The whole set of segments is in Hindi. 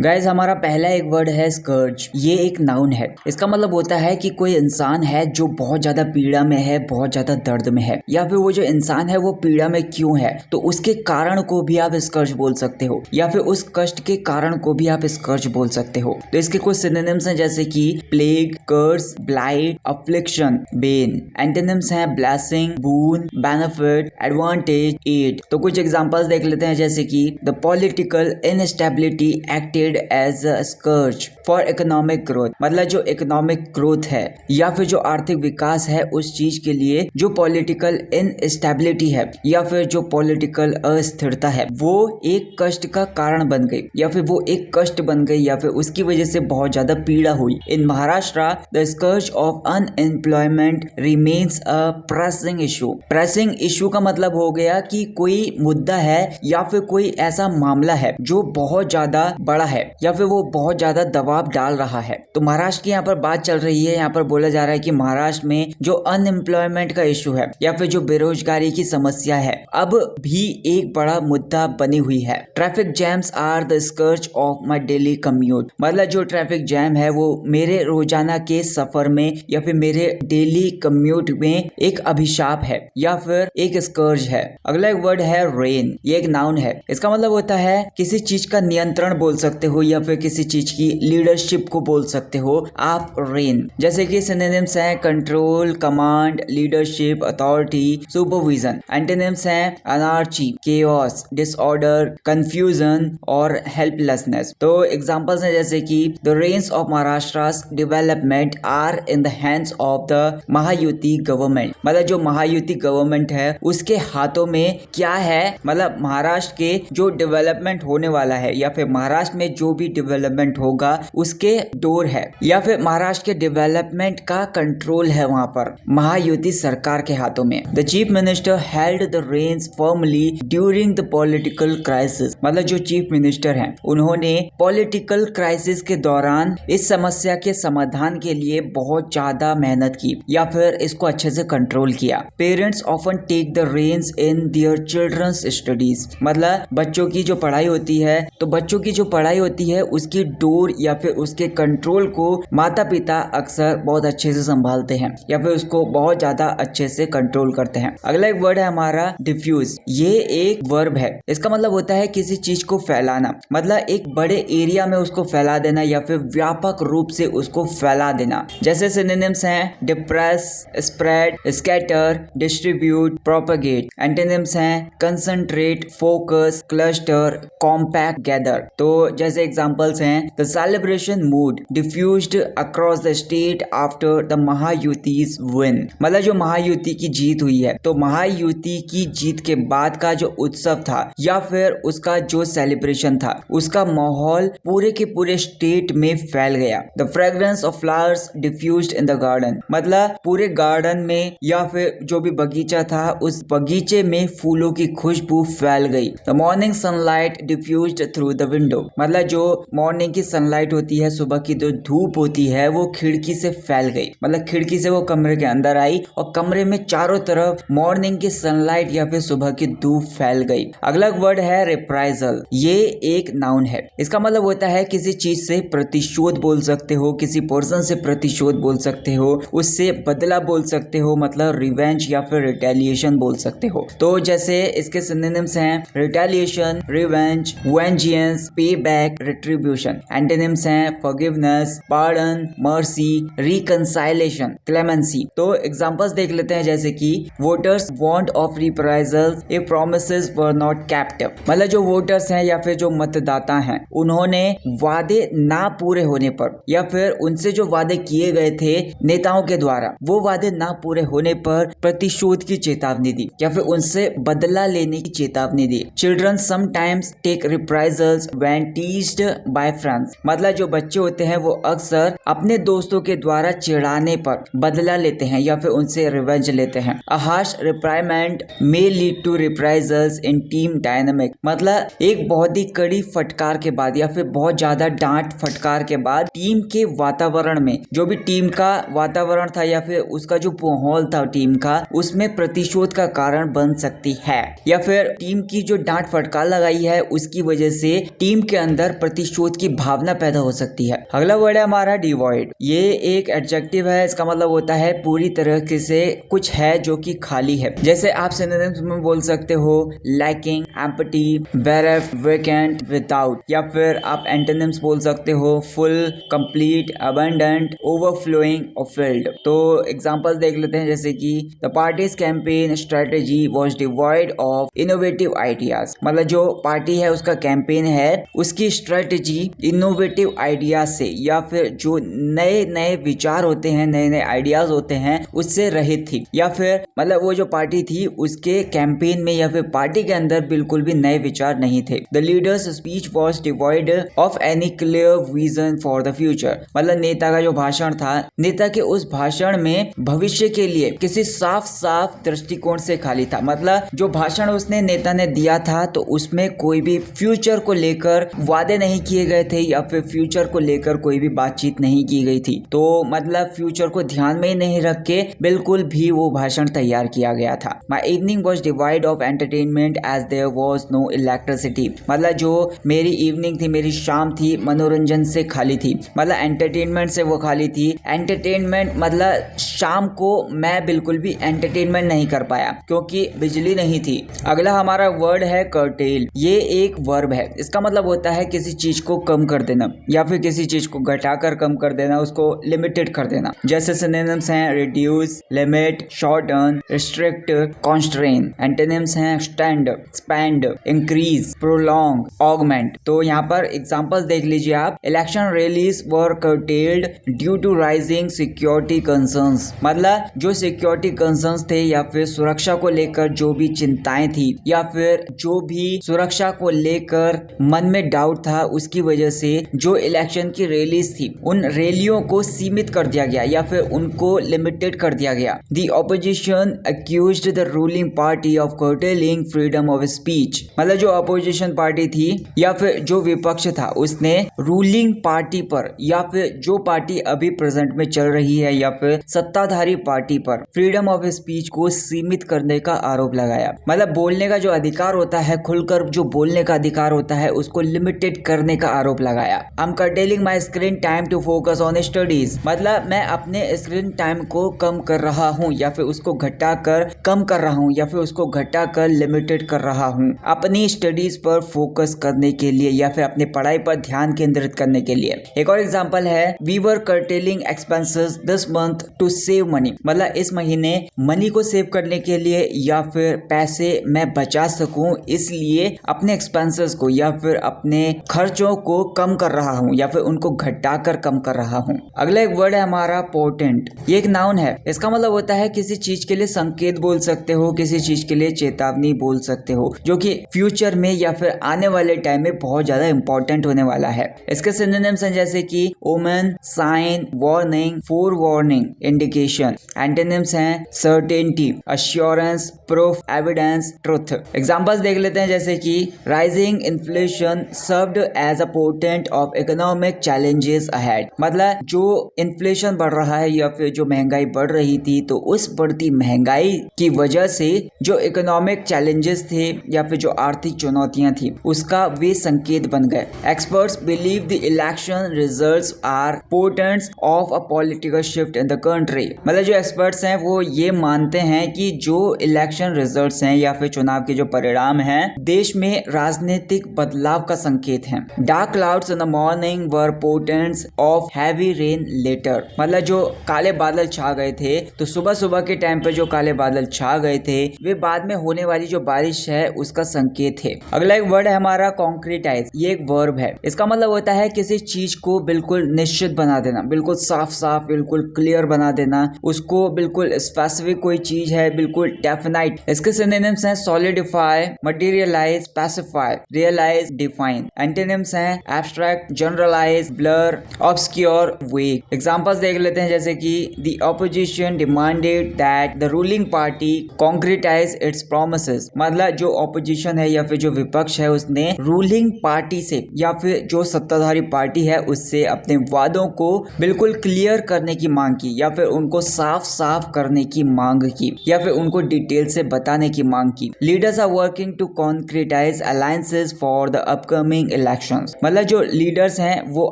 गाइज हमारा पहला एक वर्ड है स्कर्ज। ये एक नाउन है। इसका मतलब होता है कि कोई इंसान है जो बहुत ज्यादा पीड़ा में है, बहुत ज्यादा दर्द में है, या फिर वो जो इंसान है वो पीड़ा में क्यों है तो उसके कारण को भी आप स्कर्ज बोल सकते हो, या फिर उस कष्ट के कारण को भी आप स्कर्ज बोल सकते हो। तो इसके कुछ सिनोनिम्स हैं जैसे कि plague, curse, blight, affliction, bane. Antonyms हैं blessing, boon, benefit, advantage, aid. तो कुछ एग्जांपल्स देख लेते हैं जैसे कि the political instability acted as a scourge for economic growth. मतलब जो इकोनॉमिक ग्रोथ है या फिर जो आर्थिक विकास है उस चीज के लिए जो पॉलिटिकल इनस्टेबिलिटी है या फिर जो पॉलिटिकल अस्थिरता है वो एक कष्ट का कारण बन गई, या फिर वो एक कष्ट बन गई, या फिर उसकी वजह से बहुत ज्यादा पीड़ा हुई। In Maharashtra the scourge of unemployment remains a pressing issue. Pressing issue का मतलब हो गया कि कोई मुद्दा है या फिर कोई ऐसा मामला है जो बहुत ज्यादा बड़ा है या फिर वो बहुत ज्यादा दबाव डाल रहा है। तो महाराष्ट्र की यहाँ पर बात चल रही है। यहाँ पर बोला जा रहा है कि महाराष्ट्र में जो अनएम्प्लॉयमेंट का इशू है या फिर जो बेरोजगारी की समस्या है अब भी एक बड़ा मुद्दा बनी हुई है। Traffic jams are the scourge of my daily commute. मतलब जो ट्रैफिक जैम है वो मेरे रोजाना के सफर में या फिर मेरे डेली कम्यूट में एक अभिशाप है या फिर एक स्कर्ज है। अगला एक वर्ड है रेन। ये एक नाउन है। इसका मतलब होता है किसी चीज का नियंत्रण बोल सकते हो या फिर किसी चीज की लीडरशिप को बोल सकते हो आप रेन। जैसे कि सिनोनिम्स हैं control, command, leadership, authority, supervision. Antonyms हैं अनार्ची, केओस, डिसऑर्डर, कंफ्यूजन और हेल्पलेसनेस। तो एग्जांपल्स हैं जैसे कि the reins of Maharashtra's development are in the hands of the Mahayuti government. मतलब जो महायुति गवर्नमेंट है उसके हाथों में क्या है, मतलब महाराष्ट्र के जो डेवलपमेंट होने वाला है या फिर महाराष्ट्र में जो भी डेवलपमेंट होगा उसके डोर है या फिर महाराष्ट्र के डेवलपमेंट का कंट्रोल है वहां पर महायुति सरकार के हाथों में। The chief minister held the reins firmly during the political crisis. मतलब जो चीफ मिनिस्टर हैं उन्होंने पॉलिटिकल क्राइसिस के दौरान इस समस्या के समाधान के लिए बहुत ज्यादा मेहनत की या फिर इसको अच्छे से कंट्रोल किया। Parents often take the reins in their childrens studies. मतलब बच्चों की जो पढ़ाई होती है तो बच्चों की जो पढ़ाई होती है उसकी डोर या फिर उसके कंट्रोल को माता पिता अक्सर बहुत अच्छे से संभालते हैं या फिर उसको बहुत ज्यादा अच्छे से कंट्रोल करते हैं। अगला एक वर्ड है हमारा डिफ्यूज। ये एक वर्ब है। इसका मतलब होता है किसी चीज को फैलाना। मतलब एक बड़े एरिया में उसको फैला देना या फिर व्यापक रूप से उसको फैला देना। जैसे सिनोनिम्स हैं disperse, spread, scatter, distribute, propagate. Antonyms हैं concentrate, focus, cluster, compact, gather. तो जैसे एग्जांपल्स हैं the celebration mood diffused across the state after the Mahayuti's win. मतलब जो महायुति की जीत हुई है तो महायुति की जीत के बाद का जो उत्सव था या फिर उसका जो सेलिब्रेशन था उसका माहौल पूरे के पूरे स्टेट में फैल गया। The fragrance of flowers diffused in the garden. मतलब पूरे गार्डन में या फिर जो भी बगीचा था उस बगीचे में फूलों की खुशबू फैल गई। The morning sunlight diffused through the window. मतलब जो मॉर्निंग की सनलाइट होती है, सुबह की जो धूप होती है वो खिड़की से फैल गई। मतलब खिड़की से वो कमरे के अंदर आई और कमरे में चारों तरफ मॉर्निंग की सनलाइट या फिर सुबह की धूप फैल गई। अगला वर्ड है रिप्राइजल। ये एक नाउन है। इसका मतलब होता है किसी चीज से प्रतिशोध बोल सकते हो, किसी पर्सन से प्रतिशोध बोल सकते हो, उससे बदला बोल सकते हो, मतलब रिवेंज या फिर रिटेलिएशन बोल सकते हो। तो जैसे इसके सिनोनिम्स हैं retaliation, revenge, vengeance, pay back, retribution. Antonyms हैं forgiveness, pardon, mercy, reconciliation, clemency. तो एग्जांपल्स देख लेते हैं जैसे कि voters warned of reprisals if promises were not kept. मतलब जो वोटर्स हैं या फिर जो मतदाता हैं उन्होंने वादे ना पूरे होने पर या फिर उनसे जो वादे किए गए थे नेताओं के द्वारा वो वादे ना पूरे होने पर प्रतिशोध की चेतावनी दी या फिर उनसे बदला लेने की चेतावनी दी। Children sometimes take reprisals when teased by friends. मतलब जो बच्चे होते हैं वो अक्सर अपने दोस्तों के द्वारा चिढ़ाने पर बदला लेते हैं या फिर उनसे रिवेंज लेते हैं। A harsh reprimand may lead to reprisals in team dynamic. मतलब एक बहुत ही कड़ी फटकार के बाद या फिर बहुत ज्यादा डांट फटकार के बाद टीम के वातावरण में जो भी टीम का वातावरण था या फिर उसका जो माहौल था टीम का उसमें प्रतिशोध का कारण बन सकती है या फिर टीम की जो डांट फटकार लगाई है उसकी वजह से टीम के अंदर अंदर प्रतिशोध की भावना पैदा हो सकती है। अगला वर्ड है हमारा डिवॉइड। ये एक एडजेक्टिव है, इसका मतलब होता है पूरी तरह से कुछ है जो कि खाली है। जैसे आप सिनोनिम्स में बोल सकते हो लैकिंग, एम्प्टी, बेरेफ्ट, वैकेंट, विदाउट, या फिर आप एंटोनिम्स बोल सकते हो फुल, कंप्लीट, अबंडेंट, ओवरफ्लोइंग और फिल्ड। तो एग्जांपल्स देख लेते हैं, जैसे कि the parties campaign strategy was devoid of innovative ideas. मतलब जो पार्टी है उसका कैंपेन है, उसकी स्ट्रेटेजी इनोवेटिव आइडियाज से या फिर जो नए नए विचार होते हैं, नए नए आइडियाज होते हैं, उससे रहित थी। या फिर मतलब वो जो पार्टी थी उसके कैंपेन में या फिर पार्टी के अंदर बिल्कुल भी नए विचार नहीं थे। The leaders speech was devoid of any clear vision for the future. मतलब नेता का जो भाषण था, नेता के उस भाषण में भविष्य के लिए किसी साफ साफ दृष्टिकोण से खाली था। मतलब जो भाषण उसने नेता ने दिया था तो उसमें कोई भी फ्यूचर को लेकर वादे नहीं किए गए थे या फिर फ्यूचर को लेकर कोई भी बातचीत नहीं की गई थी। तो मतलब फ्यूचर को ध्यान में ही नहीं रख के बिल्कुल भी वो भाषण तैयार किया गया था। My evening was devoid of entertainment as there was no electricity. मतलब जो मेरी इवनिंग थी, मेरी शाम थी, मनोरंजन से खाली थी। मतलब एंटरटेनमेंट से वो खाली थी। एंटरटेनमेंट मतलब शाम को मैं बिल्कुल भी एंटरटेनमेंट नहीं कर पाया क्योंकि बिजली नहीं थी। अगला हमारा वर्ड है कर्टेल। ये एक वर्ब है, इसका मतलब होता है किसी चीज को कम कर देना या फिर किसी चीज को घटाकर कम कर देना, उसको लिमिटेड कर देना। जैसे सिनोनिम्स हैं reduce, limit, shorten, restrict, constrain. Antonyms हैं extend, spend, increase, prolong, augment. तो यहाँ पर एग्जांपल्स देख लीजिए आप। Election rallies were curtailed due to rising security concerns. मतलब जो सिक्योरिटी कंसर्न्स थे या फिर सुरक्षा को लेकर जो भी चिंताएं थी या फिर जो भी सुरक्षा को लेकर मन में डाउट था, उसकी वजह से जो इलेक्शन की रैलीज थी उन रैलियों को सीमित कर दिया गया या फिर उनको लिमिटेड कर दिया गया। The opposition accused the ruling party of curtailing freedom of speech. मतलब जो अपोजिशन पार्टी थी या फिर जो विपक्ष था उसने रूलिंग पार्टी पर या फिर जो पार्टी अभी प्रेजेंट में चल रही है या फिर सत्ताधारी पार्टी पर फ्रीडम ऑफ स्पीच को सीमित करने का आरोप लगाया। मतलब बोलने का जो अधिकार होता है, खुलकर जो बोलने का अधिकार होता है, उसको लिमिटेड करने का आरोप लगाया। I am curtailing my screen time to focus on studies. मतलब मैं अपने स्क्रीन टाइम को कम कर रहा हूँ या फिर उसको घटाकर कम कर रहा हूँ या फिर उसको घटाकर लिमिटेड कर रहा हूँ अपनी स्टडीज पर फोकस करने के लिए या फिर अपनी पढ़ाई पर ध्यान केंद्रित करने के लिए। एक और एग्जांपल है we were curtailing expenses this month to save money. मतलब इस महीने मनी को सेव करने के लिए या फिर पैसे मैं बचा सकूं, इसलिए अपने एक्सपेंसेस को या फिर अपने खर्चों को कम कर रहा हूं या फिर उनको घटाकर कम कर रहा हूं। अगला एक वर्ड है हमारा पोर्टेंट। ये एक नाउन है, इसका मतलब होता है किसी चीज के लिए संकेत बोल सकते हो, किसी चीज के लिए चेतावनी बोल सकते हो जो कि फ्यूचर में या फिर आने वाले टाइम में बहुत ज्यादा इंपॉर्टेंट होने वाला है। इसके सिनोनिम्स हैं जैसे कि omen, sign, warning, forewarning, indication. Antonyms हैं certainty, assurance, proof, evidence, truth. Examples देख लेते हैं जैसे कि rising inflation served as a portent of economic challenges ahead. मतलब जो इन्फ्लेशन बढ़ रहा है या फिर जो महंगाई बढ़ रही थी, तो उस बढ़ती महंगाई की वजह से जो इकोनॉमिक चैलेंजेस थे या फिर जो आर्थिक चुनौतियां थी उसका वे संकेत बन गए। Experts believe the election results are portents of a political shift in the country. मतलब जो एक्सपर्ट्स हैं वो ये मानते हैं कि जो इलेक्शन रिजल्ट्स हैं या फिर चुनाव के जो परिणाम हैं देश में राजनीतिक बदलाव का संकेत है। Dark clouds in the morning were portents of heavy rain later. मतलब जो काले बादल छा गए थे, तो सुबह सुबह के टाइम पे जो काले बादल छा गए थे वे बाद में होने वाली जो बारिश है उसका संकेत है। अगला एक वर्ड है हमारा कॉन्क्रीटाइज। ये एक वर्ब है, इसका मतलब होता है किसी चीज को बिल्कुल निश्चित बना देना, बिल्कुल साफ साफ, बिल्कुल क्लियर बना देना, उसको बिल्कुल स्पेसिफिक कोई चीज है, बिल्कुल डेफिनाइट। इसके सिनोनिम्स हैं solidify, materialize, specify, realize, define. Antonyms हैं abstract, generalize, blur, obscure, vague. Examples देख लेते हैं जैसे कि the opposition demanded that the ruling party concretize its promises. मतलब जो ऑपोजिशन है या फिर जो विपक्ष है उसने रूलिंग पार्टी से या फिर जो सत्ताधारी पार्टी है उससे अपने वादों को बिल्कुल क्लियर करने की मांग की या फिर उनको साफ साफ करने की मांग की या फिर उनको डिटेल से से बताने की मांग की। Leaders are working to concretize alliances for the upcoming elections. मतलब जो लीडर्स हैं वो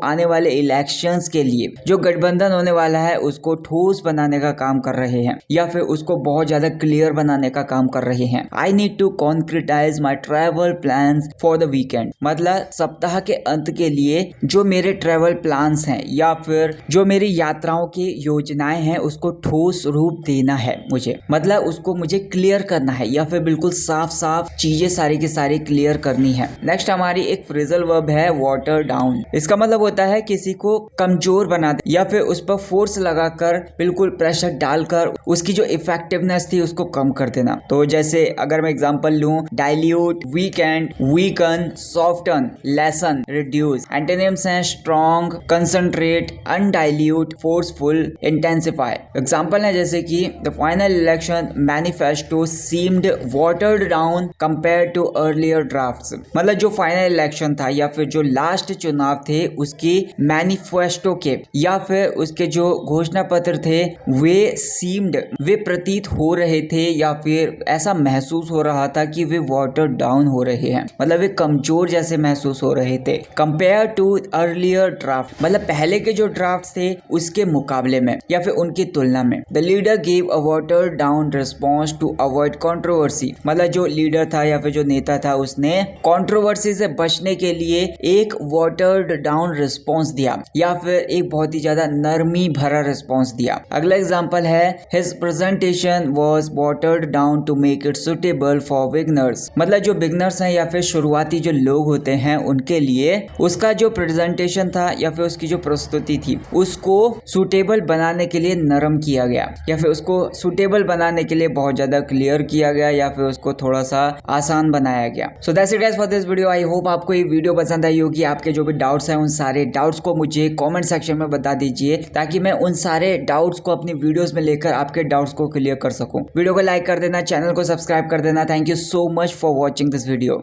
आने वाले इलेक्शंस के लिए जो गठबंधन होने वाला है उसको ठोस बनाने का काम कर रहे हैं या फिर उसको बहुत ज्यादा क्लियर बनाने का काम कर रहे हैं। I need to concretize my travel plans for the weekend. मतलब सप्ताह के अंत के लिए जो मेरे ट्रैवल प्लान्स हैं या फिर जो मेरी यात्राओं की योजनाएं हैं उसको ठोस रूप देना है मुझे। मतलब उसको मुझे क्लियर करना है या फिर बिल्कुल साफ साफ चीजें सारी की सारी क्लियर करनी है। नेक्स्ट हमारी एक फ्रेजल वर्ब है वाटर डाउन। इसका मतलब होता है किसी को कमजोर बना दे या फिर उस पर फोर्स लगाकर बिल्कुल प्रेशर डालकर उसकी जो इफेक्टिवनेस थी उसको कम कर देना। तो जैसे अगर मैं एग्जांपल लूं, dilute, weaken, weaken, soften, lessen, reduce. Antonyms हैं strong, concentrate, undiluted, forceful, intensify. Example है जैसे कि the final election manifesto seemed watered down compare to earlier drafts. मतलब जो फाइनल इलेक्शन था या फिर जो लास्ट चुनाव थे उसके मैनिफेस्टो के या फिर उसके जो घोषणा पत्र थे वे प्रतीत हो रहे थे या फिर ऐसा महसूस हो रहा था कि वे वाटर डाउन हो रहे हैं। मतलब वे कमजोर जैसे महसूस हो रहे थे। कंपेयर टू अर्लियर ड्राफ्ट मतलब पहले के जो ड्राफ्ट थे उसके मुकाबले में या फिर उनकी तुलना में। The leader give a water down response to avoid controversy. मतलब जो लीडर था या फिर जो नेता था उसने कंट्रोवर्सी से बचने के लिए एक वाटर्ड डाउन रिस्पॉन्स दिया या फिर एक बहुत ही ज्यादा नरमी भरा रिस्पॉन्स दिया। अगला एग्जांपल है his presentation was watered down to make it suitable for beginners. मतलब जो बिगनर्स हैं या फिर शुरुआती जो लोग होते हैं उनके लिए उसका जो प्रेजेंटेशन था या फिर उसकी जो प्रस्तुति थी उसको सुटेबल बनाने के लिए नरम किया गया या फिर उसको सुटेबल बनाने के लिए बहुत ज्यादा क्लियर किया गया या फिर उसको थोड़ा सा आसान बनाया गया। So that's it guys for this video. I hope आपको ये वीडियो पसंद आई होगी। आपके जो भी डाउट्स हैं उन सारे डाउट्स को मुझे कमेंट सेक्शन में बता दीजिए ताकि मैं उन सारे डाउट्स को अपनी वीडियोस में लेकर आपके डाउट्स को क्लियर कर सकूं। वीडियो को लाइक कर देना, चैनल को सब्सक्राइब कर देना। Thank you so much for watching this video.